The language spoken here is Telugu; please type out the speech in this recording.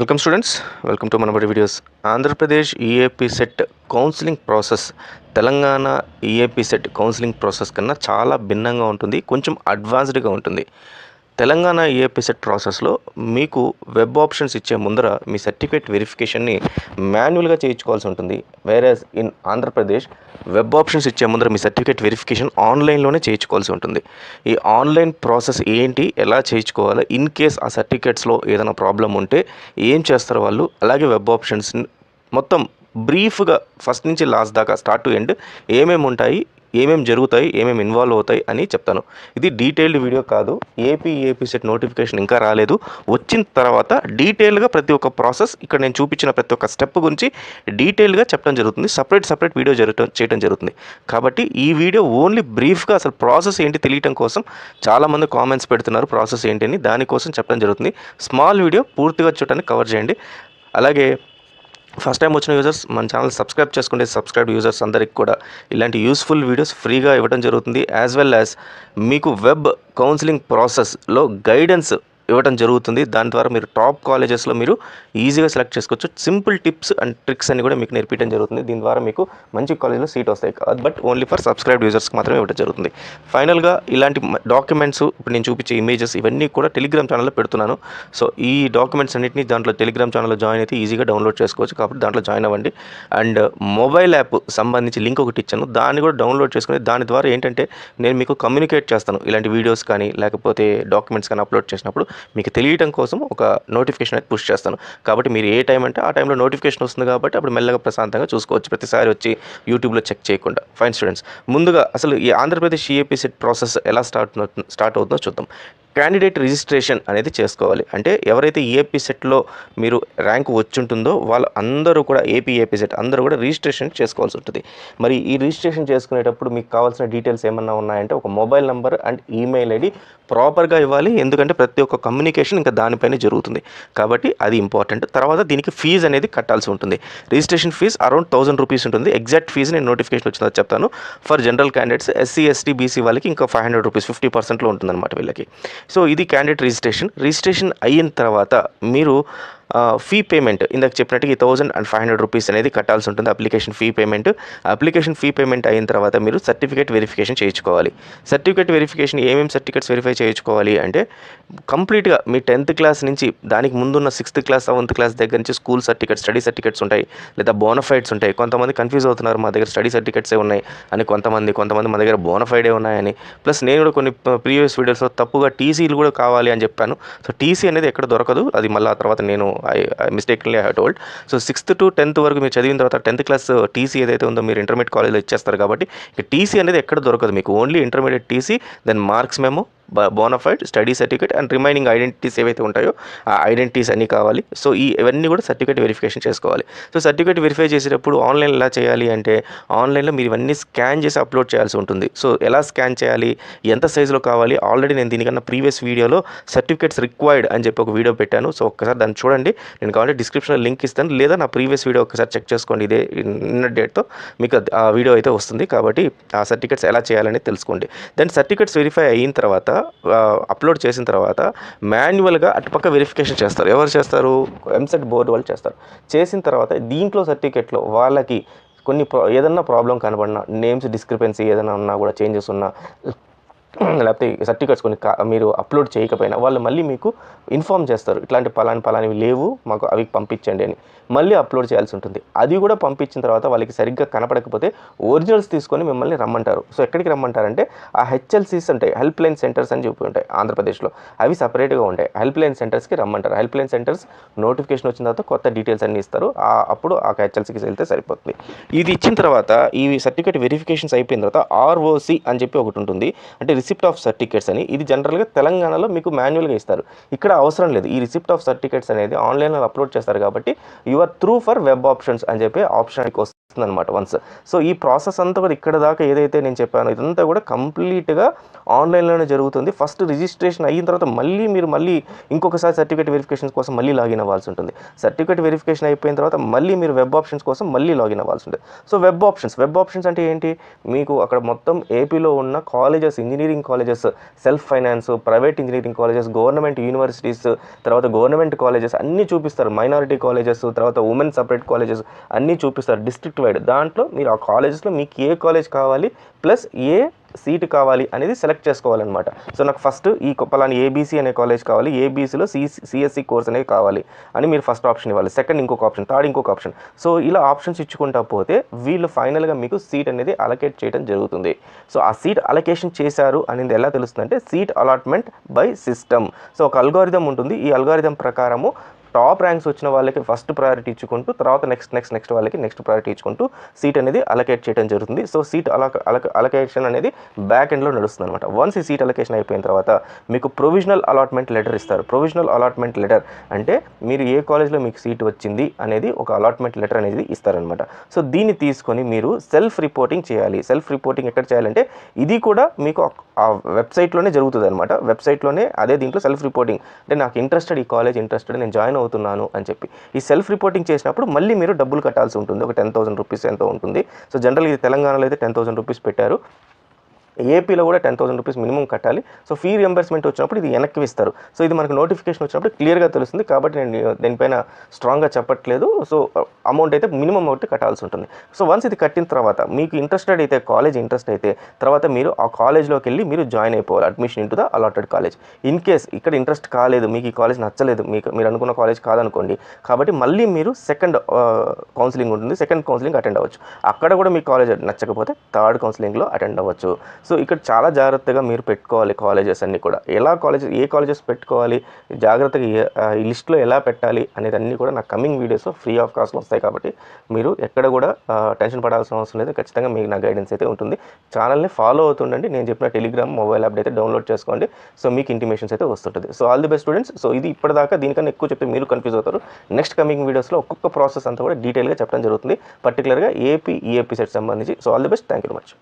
Welcome students, welcome to Manabadi videos. Andhra Pradesh EAP set counselling process Telangana EAP set counselling process కన్నా చాలా భిన్నంగా ఉంటుంది, కొంచెం అడ్వాన్స్డ్గా ఉంటుంది. తెలంగాణ ఈఏపీ సెట్ ప్రాసెస్లో మీకు వెబ్ ఆప్షన్స్ ఇచ్చే ముందర మీ సర్టిఫికేట్ వెరిఫికేషన్ని మాన్యువల్గా చేయించుకోవాల్సి ఉంటుంది. Whereas in Andhra Pradesh web options ఇచ్చే ముందర మీ సర్టిఫికేట్ వెరిఫికేషన్ ఆన్లైన్లోనే చేయించుకోవాల్సి ఉంటుంది. ఈ ఆన్లైన్ ప్రాసెస్ ఏంటి, ఎలా చేయించుకోవాలి, ఇన్ కేస్ ఆ సర్టిఫికేట్స్లో ఏదైనా ప్రాబ్లం ఉంటే ఏం చేస్తారు వాళ్ళు, అలాగే వెబ్ ఆప్షన్స్ మొత్తం బ్రీఫ్గా ఫస్ట్ నుంచి లాస్ట్ దాకా స్టార్ట్ టు ఎండ్ ఏమేమి ఉంటాయి, ఏమేమి జరుగుతాయి, ఏమేమి ఇన్వాల్వ్ అవుతాయి అని చెప్తాను. ఇది డీటెయిల్డ్ వీడియో కాదు. ఏపీ సెట్ నోటిఫికేషన్ ఇంకా రాలేదు. వచ్చిన తర్వాత డీటెయిల్గా ప్రతి ఒక్క ప్రాసెస్ ఇక్కడ నేను చూపించిన ప్రతి ఒక్క స్టెప్ గురించి డీటెయిల్గా చెప్పడం జరుగుతుంది. సపరేట్ వీడియో చేయడం జరుగుతుంది. కాబట్టి ఈ వీడియో ఓన్లీ బ్రీఫ్గా అసలు ప్రాసెస్ ఏంటి తెలియటం కోసం చాలామంది కామెంట్స్ పెడుతున్నారు ప్రాసెస్ ఏంటి అని, దానికోసం చెప్పడం జరుగుతుంది. స్మాల్ వీడియో పూర్తిగా చూడటానికి కవర్ చేయండి. అలాగే ఫస్ట్ టైం వచ్చిన యూజర్స్ మన ఛానల్ సబ్స్క్రైబ్ చేసుకుంటే సబ్స్క్రైబ్ యూజర్స్ అందరికి కూడా ఇలాంటి యూస్ఫుల్ వీడియోస్ ఫ్రీగా ఇవ్వడం జరుగుతుంది. యాజ్ వెల్ యాజ్ మీకు వెబ్ కౌన్సిలింగ్ ప్రాసెస్లో గైడెన్స్ ఇవ్వడం జరుగుతుంది. దాని ద్వారా మీరు టాప్ కాలేజెస్లో మీరు ఈజీగా సెలెక్ట్ చేసుకోవచ్చు. సింపుల్ టిప్స్ అండ్ ట్రిక్స్ అని కూడా మీకు నేర్పించడం జరుగుతుంది. దీని ద్వారా మీకు మంచి కాలేజ్లో సీట్ వస్తాయి, బట్ ఓన్లీ ఫర్ సబ్స్క్రైబ్ యూజర్స్కి మాత్రమే ఇవ్వడం జరుగుతుంది. ఫైనల్గా ఇలాంటి డాక్యుమెంట్స్, ఇప్పుడు నేను చూపించే ఇమేజెస్ ఇవన్నీ కూడా టెలిగ్రామ్ ఛానల్లో పెడుతున్నాను. సో ఈ డాక్యుమెంట్స్ అన్నింటినీ దాంట్లో టెలిగ్రామ్ ఛానల్లో జాయిన్ అయితే ఈజీగా డౌన్లోడ్ చేసుకోవచ్చు. కాబట్టి దాంట్లో జాయిన్ అవ్వండి. అండ్ మొబైల్ యాప్ సంబంధించి లింక్ ఒకటి ఇచ్చాను, దాన్ని కూడా డౌన్లోడ్ చేసుకుని దాని ద్వారా ఏంటంటే నేను మీకు కమ్యూనికేట్ చేస్తాను. ఇలాంటి వీడియోస్ కానీ లేకపోతే డాక్యుమెంట్స్ కానీ అప్లోడ్ చేసినప్పుడు మీకు తెలియటం కోసం ఒక నోటిఫికేషన్ అయితే పుష్ చేస్తాను. కాబట్టి మీరు ఏ టైం అంటే ఆ టైంలో నోటిఫికేషన్ వస్తుంది, కాబట్టి అప్పుడు మెల్లగా ప్రశాంతంగా చూసుకోవచ్చు, ప్రతిసారి వచ్చి యూట్యూబ్లో చెక్ చేయకుండా. ఫైన్ స్టూడెంట్స్, ముందుగా అసలు ఈ ఆంధ్రప్రదేశ్ ఈఏపీ సెట్ ప్రాసెస్ ఎలా స్టార్ట్ అవుతుందో చూద్దాం. క్యాండిడేట్ రిజిస్ట్రేషన్ అనేది చేసుకోవాలి. అంటే ఎవరైతే ఈఏపీ సెట్లో మీరు ర్యాంక్ వచ్చుంటుందో వాళ్ళు అందరూ కూడా ఏపీ సెట్ అందరూ కూడా రిజిస్ట్రేషన్ చేసుకోవాల్సి ఉంటుంది. మరి ఈ రిజిస్ట్రేషన్ చేసుకునేటప్పుడు మీకు కావాల్సిన డీటెయిల్స్ ఏమన్నా ఉన్నాయంటే ఒక mobile number and email ID ప్రాపర్గా ఇవ్వాలి. ఎందుకంటే ప్రతి ఒక్క కమ్యూనికేషన్ ఇంకా దానిపైనే జరుగుతుంది, కాబట్టి అది ఇంపార్టెంట్. తర్వాత దీనికి ఫీజు అనేది కట్టాల్సి ఉంటుంది. రిజిస్ట్రేషన్ ఫీజు అరౌండ్ 1000 రూపీస్ ఉంటుంది. ఎగ్జాక్ట్ ఫీజు నేను నోటిఫికేషన్ వచ్చిందో చెప్తాను. For general candidates, SC ST BC వాళ్ళకి ఇంకా 500 రూపీస్ 50%లో ఉంటుందన్నమాట వీళ్ళకి. సో ఇది క్యాండిడేట్ రిజిస్ట్రేషన్ అయిన తర్వాత మీరు ఫీ పేమెంట్ ఇందాక చెప్పినట్టుగా 1500 రూపీస్ అనేది కట్టాల్సి ఉంటుంది. అప్లికేషన్ ఫీ పేమెంట్ అయిన తర్వాత మీరు సర్టిఫికేట్ వెరిఫికేషన్ చేయించుకోవాలి. సర్టిఫికేట్ వెరిఫికేషన్ ఏమేమి సర్టిఫికేట్స్ వెరిఫై చేయించుకోవాలి అంటే కంప్లీట్గా మీ 10th క్లాస్ నుంచి దానికి ముందున్న 6th క్లాస్ 7th క్లాస్ దగ్గర నుంచి స్కూల్ సర్టిఫికేట్స్, స్టడీ సర్టిఫికేట్స్ ఉంటాయి, లేదా బోనఫైడ్స్ ఉంటాయి. కొంతమంది కన్ఫ్యూజ్ అవుతున్నారు, మా దగ్గర స్టడీ సర్టిఫికేట్సే ఉన్నాయి అని, కొంతమంది మా దగ్గర బోనఫైడే ఉన్నాయని. ప్లస్ నేను కూడా కొన్ని ప్రీవియస్ వీడియోస్లో తప్పుగా టీసీలు కూడా కావాలి అని చెప్పాను. సో టీసీ అనేది ఎక్కడ దొరకదు, అది మళ్ళీ ఆ తర్వాత నేను మిస్టేక్లీ I told. So 6th to 10th వరకు మీరు చదివిన తర్వాత 10th క్లాస్ టీసీ ఏదైతే ఉందో మీరు ఇంటర్మీడియట్ కాలేజ్లో ఇచ్చేస్తారు. కాబట్టి టీసీ అనేది ఎక్కడ దొరకదు మీకు, only intermediate TC, then marks memo, bona fide, study certificate and remaining identities ఏవైతే ఉంటాయో ఆ ఐడెంటిటీస్ అన్నీ కావాలి. సో ఇవన్నీ కూడా సర్టిఫికేట్ వెరిఫికేషన్ చేసుకోవాలి. సో సర్టిఫికేట్ వెరిఫై చేసేటప్పుడు ఆన్లైన్ ఎలా చేయాలి అంటే ఆన్లైన్లో మీరు ఇవన్నీ స్కాన్ చేసి అప్లోడ్ చేయాల్సి ఉంటుంది. సో ఎలా స్కాన్ చేయాలి, ఎంత సైజులో కావాలి, ఆల్రెడీ నేను దీనికన్నా ప్రీవియస్ వీడియోలో సర్టిఫికేట్స్ రిక్వైర్డ్ అని చెప్పి ఒక వీడియో పెట్టాను. సో ఒక్కసారి దాన్ని చూడండి. నేను కావాలంటే డిస్క్రిప్షన్లో లింక్ ఇస్తాను, లేదా నా ప్రీవియస్ వీడియో ఒకసారి చెక్ చేసుకోండి. ఇదే నిన్న డేట్తో మీకు ఆ వీడియో అయితే వస్తుంది. కాబట్టి ఆ సర్టిఫికేట్స్ ఎలా చేయాలని తెలుసుకోండి. దెన్ సర్టిఫికేట్స్ వెరిఫై అయిన తర్వాత అప్లోడ్ చేసిన తర్వాత మాన్యువల్గా అటుపక్క వెరిఫికేషన్ చేస్తారు. ఎవరు చేస్తారు? ఎంసెట్ బోర్డు వాళ్ళు చేస్తారు. చేసిన తర్వాత దీంట్లో సర్టిఫికేట్లో వాళ్ళకి కొన్ని ఏదన్నా ప్రాబ్లం కనబడినా, నేమ్స్ డిస్క్రిపెన్సీ ఏదైనా ఉన్నా కూడా, చేంజెస్ ఉన్నా, లేకపోతే సర్టిఫికేట్స్ కొన్ని మీరు అప్లోడ్ చేయకపోయినా వాళ్ళు మళ్ళీ మీకు ఇన్ఫామ్ చేస్తారు, ఇట్లాంటి పలానివి లేవు మాకు, అవి పంపించండి అని. మళ్ళీ అప్లోడ్ చేయాల్సి ఉంటుంది. అది కూడా పంపించిన తర్వాత వాళ్ళకి సరిగ్గా కనపడకపోతే ఒరిజినల్స్ తీసుకొని మిమ్మల్ని రమ్మంటారు. సో ఎక్కడికి రమ్మంటారంటే ఆ హెచ్ఎల్సీస్ ఉంటాయి, హెల్ప్ లైన్ సెంటర్స్ అని చెప్పి ఉంటాయి ఆంధ్రప్రదేశ్లో, అవి సపరేట్గా ఉంటాయి. హెల్ప్ లైన్ సెంటర్స్కి రమ్మంటారు. హెల్ప్ లైన్ సెంటర్స్ నోటిఫికేషన్ వచ్చిన తర్వాత కొత్త డీటెయిల్స్ అన్నీ ఇస్తారు. అప్పుడు ఆ హెచ్ఎల్సీకి వెళ్తే సరిపోతుంది. ఇది ఇచ్చిన తర్వాత ఈ సర్టిఫికేట్ వెరిఫికేషన్స్ అయిపోయిన తర్వాత ఆర్ఓసి అని చెప్పి ఒకటి ఉంటుంది, అంటే రిసిప్ట్ ఆఫ్ సర్టిఫికేట్స్ అని. ఇది జనరల్గా తెలంగాణలో మీకు మాన్యువల్గా ఇస్తారు, ఇక్కడ అవసరం లేదు. ఈ రిసిప్ట్ ఆఫ్ సర్టిఫికేట్స్ అనేది ఆన్లైన్లో అప్లోడ్ చేస్తారు. కాబట్టి you or through for web options అని చెప్పి ఆప్షన్ వస్తుంది. అనమాట వన్స్. సో ఈ ప్రాసెస్ అంతా కూడా ఇక్కడ దాకా ఏదైతే నేను చెప్పానో ఇదంతా కూడా కంప్లీట్గా ఆన్లైన్లోనే జరుగుతుంది. ఫస్ట్ రిజిస్ట్రేషన్ అయిన తర్వాత మళ్ళీ ఇంకొకసారి సర్టిఫికేట్ వెరిఫికేషన్స్ కోసం మళ్ళీ లాగిన్ అవ్వాల్సి ఉంటుంది. సర్టిఫికేట్ వెరిఫికేషన్ అయిపోయిన తర్వాత మళ్ళీ మీరు వెబ్ ఆప్షన్స్ కోసం మళ్ళీ లాగిన్ అవ్వాల్సి ఉంటుంది. సో వెబ్ ఆప్షన్స్ అంటే ఏంటి, మీకు అక్కడ మొత్తం ఏపీలో ఉన్న colleges, engineering colleges, self finance, private engineering colleges, government universities, తర్వాత గవర్నమెంట్ కాలేజెస్ అన్నీ చూపిస్తారు. మైనారిటీ కాలేజెస్, తర్వాత ఉమెన్ సపరేట్ కాలేజెస్ అన్నీ చూపిస్తారు డిస్ట్రిక్ట్ వైడ్. దాంట్లో మీరు ఆ కాలేజెస్లో మీకు ఏ కాలేజ్ కావాలి ప్లస్ ఏ సీటు కావాలి అనేది సెలెక్ట్ చేసుకోవాలన్నమాట. సో నాకు ఫస్ట్ ఈ పలానా ఏబీసీ అనే కాలేజ్ కావాలి, ఏబీసీలో సిఎస్సి కోర్స్ అనేది కావాలి అని మీరు ఫస్ట్ ఆప్షన్ ఇవ్వాలి, సెకండ్ ఇంకొక ఆప్షన్, థర్డ్ ఇంకొక ఆప్షన్. సో ఇలా ఆప్షన్స్ ఇచ్చుకుంటా పోతే వీళ్ళు ఫైనల్గా మీకు సీట్ అనేది అలొకేట్ చేయడం జరుగుతుంది. సో ఆ సీట్ అలొకేషన్ చేశారు అనేది ఎలా తెలుస్తుందంటే seat allotment by system. So ఒక అల్గారిథం ఉంటుంది. ఈ అల్గారిథం ప్రకారము టాప్ ర్యాంక్స్ వచ్చిన వాళ్ళకి ఫస్ట్ ప్రయారిటీ ఇచ్చుకుంటూ తర్వాత నెక్స్ట్ వాళ్ళకి నెక్స్ట్ ప్రయారిటీ ఇచ్చుకుంటూ సీట్ అనేది అలొకేట్ చేయడం జరుగుతుంది. సో సీట్ అలొకేషన్ అనేది బ్యాక్ ఎండ్లో నడుస్తుంది అనమాట. వన్స్ ఈ సీట్ అలొకేషన్ అయిపోయిన తర్వాత మీకు ప్రొవిజనల్ అలాట్మెంట్ లెటర్ ఇస్తారు. ప్రొవిజనల్ అలాట్మెంట్ లెటర్ అంటే మీరు ఏ కాలేజ్లో మీకు సీట్ వచ్చింది అనేది ఒక అలాట్మెంట్ లెటర్ అనేది ఇస్తారనమాట. సో దీన్ని తీసుకొని మీరు సెల్ఫ్ రిపోర్టింగ్ చేయాలి. సెల్ఫ్ రిపోర్టింగ్ ఎక్కడ చేయాలంటే ఇది కూడా మీకు ఆ వెబ్సైట్లోనే జరుగుతుంది అనమాట. వెబ్సైట్లోనే అదే దీంట్లో సెల్ఫ్ రిపోర్టింగ్ అంటే నాకు ఇంట్రెస్టెడ్, ఈ కాలేజ్ ఇంట్రెస్టెడ్, నేను జాయిన్ అవుతున్నాను అని చెప్పి ఈ సెల్ఫ్ రిపోర్టింగ్ చేసినప్పుడు మళ్ళీ మీరు డబ్బులు కట్టాల్సి ఉంటుంది. ఒక 10,000 రూపీస్ ఎంతో ఉంటుంది. సో జనరల్గా ఇది తెలంగాణలో అయితే 10,000 రూపీస్ పెట్టారు. ఏపీలో కూడా 10,000 రూపీస్ మినిమం కట్టాలి. సో ఫీ రియంబర్స్మెంట్ వచ్చినప్పుడు ఇది వెనక్కి ఇస్తారు. సో ఇది మనకు నోటిఫికేషన్ వచ్చినప్పుడు క్లియర్గా తెలుస్తుంది. కాబట్టి నేను దీనిపైన స్ట్రాంగ్గా చెప్పట్లేదు. సో అమౌంట్ అయితే మినిమం ఒకటి కట్టాల్సి ఉంటుంది. సో వన్స్ ఇది కట్టిన తర్వాత మీకు ఇంట్రెస్టెడ్ అయితే, కాలేజ్ ఇంట్రెస్ట్ అయితే తర్వాత మీరు ఆ కాలేజ్లోకి వెళ్ళి మీరు జాయిన్ అయిపోవాలి, admission into the allotted college. In case ఇక్కడ ఇంట్రెస్ట్ కాలేదు, మీకు ఈ కాలేజ్ నచ్చలేదు, మీరు అనుకున్న కాలేజ్ కాదనుకోండి, కాబట్టి మళ్ళీ మీరు సెకండ్ కౌన్సిలింగ్ ఉంటుంది. సెకండ్ కౌన్సిలింగ్ అటెండ్ అవ్వచ్చు. అక్కడ కూడా మీ కాలేజ్ నచ్చకపోతే థర్డ్ కౌన్సిలింగ్లో అటెండ్ అవ్వచ్చు. సో ఇక్కడ చాలా జాగ్రత్తగా మీరు పెట్టుకోవాలి కాలేజెస్ అన్నీ కూడా. ఏ కాలేజెస్ పెట్టుకోవాలి, జాగ్రత్తగా ఈ లిస్ట్లో ఎలా పెట్టాలి అనేది అన్నీ కూడా నాకు కమింగ్ వీడియోస్ ఫ్రీ ఆఫ్ కాస్ట్లో వస్తాయి. కాబట్టి మీరు ఎక్కడ కూడా టెన్షన్ పడాల్సిన అవసరం లేదు. ఖచ్చితంగా మీకు నా గైడెన్స్ అయితే ఉంటుంది. ఛానల్ని ఫాలో అవుతుండండి. నేను చెప్పిన టెలిగ్రామ్ మొబైల్ యాప్ అయితే డౌన్లోడ్ చేసుకోండి. సో మీకు ఇంటిమేషన్స్ అయితే వస్తుంటుంది. So all the best students. So ఇది ఇప్పటిదాకా, దీనికన్నా ఎక్కువ చెప్తే మీరు కన్ఫ్యూజ్ అవుతారు. నెక్స్ట్ కమింగ్ వీడియోస్లో ఒక్కొక్క ప్రాసెస్ అంతా కూడా డీటెయిల్గా చెప్పడం జరుగుతుంది, పర్టికులర్గా ఏపీ ఈఏపీ సెట్ సంబంధించి. So all the best. Thank you very much.